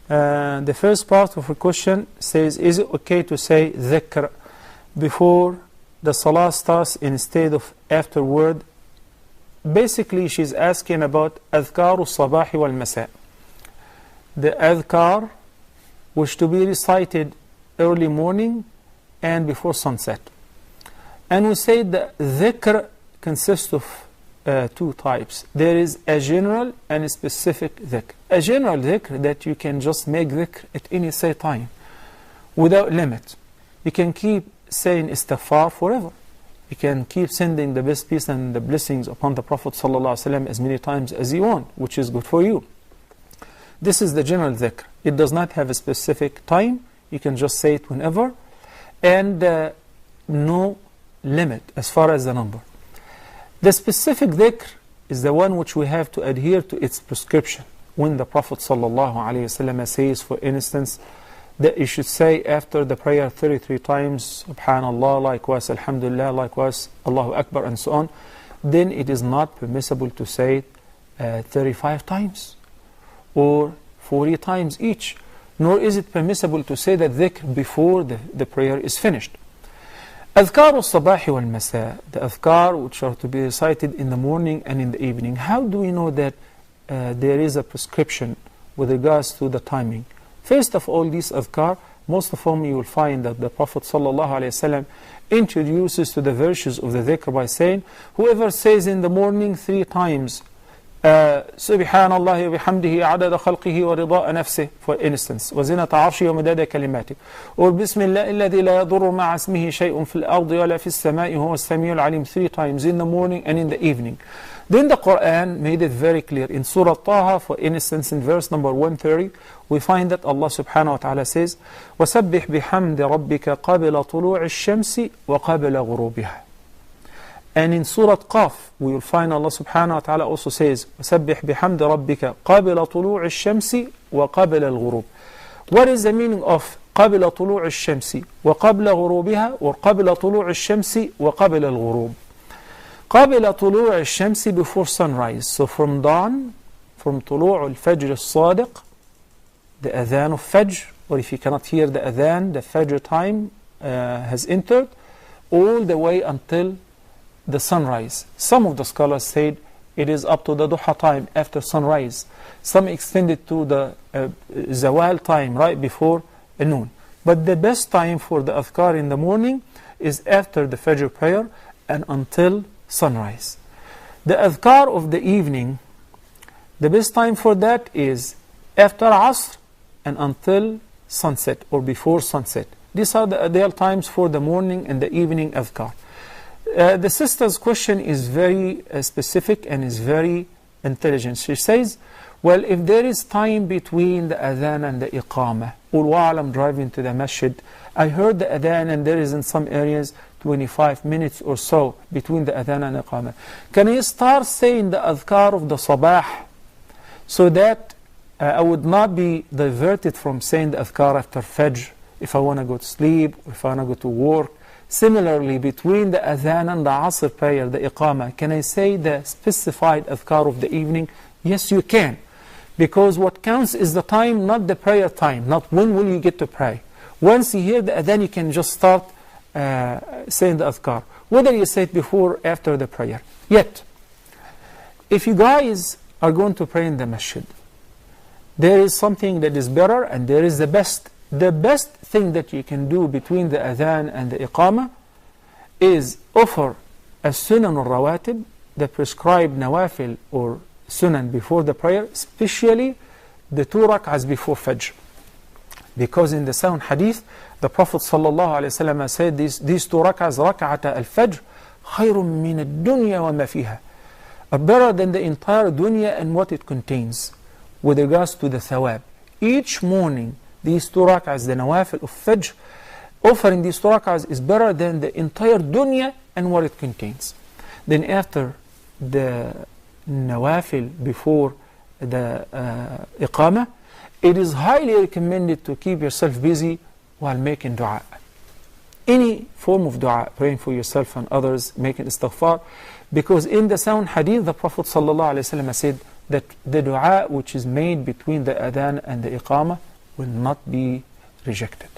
The first part of her question says, is it okay to say dhikr before the salah starts instead of afterward? Basically, she's asking about adhkar al-sabah wal-masa. The adhkar which to be recited early morning and before sunset. And we say that dhikr consists of two types. There is a general and a specific dhikr. A general dhikr that you can just make dhikr at any say time without limit. You can keep saying istighfar forever. You can keep sending the best peace and the blessings upon the Prophet ﷺ as many times as you want, which is good for you. This is the general dhikr. It does not have a specific time. You can just say it whenever, and no limit as far as the number. The specific dhikr is the one which we have to adhere to its prescription. When the Prophet ﷺ says, for instance, that you should say after the prayer 33 times, Subhanallah, likewise, Alhamdulillah, likewise, Allahu Akbar, and so on, then it is not permissible to say it 35 times or 40 times each. Nor is it permissible to say that dhikr before the prayer is finished. Adhkar al-sabah wal-masa, the adhkar which are to be recited in the morning and in the evening. How do we know that there is a prescription with regards to the timing? First of all, these adhkar, most of them you will find that the Prophet ﷺ introduces to the verses of the dhikr by saying, whoever says in the morning 3 times, Subhanallah wa bihamdihi adada khalqihi wa rida'a nafsih, for instance, wa zinata arshi wa madada kalimati, or Bismillah alladhi la yadurru ma'a ismihi shay'un fil ardi wa la fis sama'i huwa as-sami'ul alim, 3 times in the morning and in the evening. Then the Quran made it very clear. In Surah Taha, for instance, in verse number 130, we find that Allah subhanahu wa ta'ala says, وَسَبِّحْ بِحَمْدِ رَبِّكَ قَبْلَ طُلُوعِ الشَّمْسِ وَقَبْلَ غُرُوبِهَا. And in Surah Qaf, we will find Allah subhanahu wa ta'ala also says, وَسَبِّحْ بِحَمْدِ رَبِّكَ قَبْلَ طُلُوعِ الشَّمْسِ وَقَبْلَ الْغُرُوبِ. What is the meaning of قَبْلَ طُلُوعِ الشَّمْسِ وَقَبْلَ غُرُوبِهَا, or قَبْلَ طُلُوعِ الشَّمْسِ وَقَبْلَ الْغُرُوبِ? قبل طلوع الشمس, before sunrise. So from dawn, from طلوع الفجر الصادق, the adhan of Fajr, or if you cannot hear the adhan, the Fajr time has entered, all the way until the sunrise. Some of the scholars said it is up to the duha time after sunrise. Some extended to the zawal time, right before noon. But the best time for the adhkar in the morning is after the Fajr prayer and until sunrise. The adhkar of the evening, the best time for that is after Asr and until sunset or before sunset. These are the ideal times for the morning and the evening adhkar. The sister's question is very specific and is very intelligent. She says, well, if there is time between the adhan and the iqamah, or while I'm driving to the masjid, I heard the adhan and there is in some areas 25 minutes or so between the adhan and iqamah. Can I start saying the adhkar of the sabah so that I would not be diverted from saying the adhkar after Fajr if I want to go to sleep, or if I want to go to work? Similarly, between the adhan and the Asr prayer, the iqamah, can I say the specified adhkar of the evening? Yes, you can. Because what counts is the time, not the prayer time, not when will you get to pray. Once you hear the adhan, you can just start saying the adhkar, whether you say it before or after the prayer. Yet, if you guys are going to pray in the masjid, there is something that is better and there is the best. The best thing that you can do between the adhan and the iqamah is offer a sunan al-rawatib, the prescribed nawafil or sunan before the prayer, especially the 2 rak'ahs before Fajr. Because in the sound hadith, the Prophet ﷺ said these 2 rak'ahs, rak'ata al-Fajr, khayrun min ad-dunya wa ma fiha, are better than the entire dunya and what it contains with regards to the thawab. Each morning, these 2 rak'ahs, the nawafil of Fajr, offering these 2 rak'ahs is better than the entire dunya and what it contains. Then after the nawafil before the iqamah, it is highly recommended to keep yourself busy while making dua. Any form of dua, praying for yourself and others, making istighfar, because in the sound hadith, the Prophet ﷺ said that the dua which is made between the adhan and the iqamah, will not be rejected.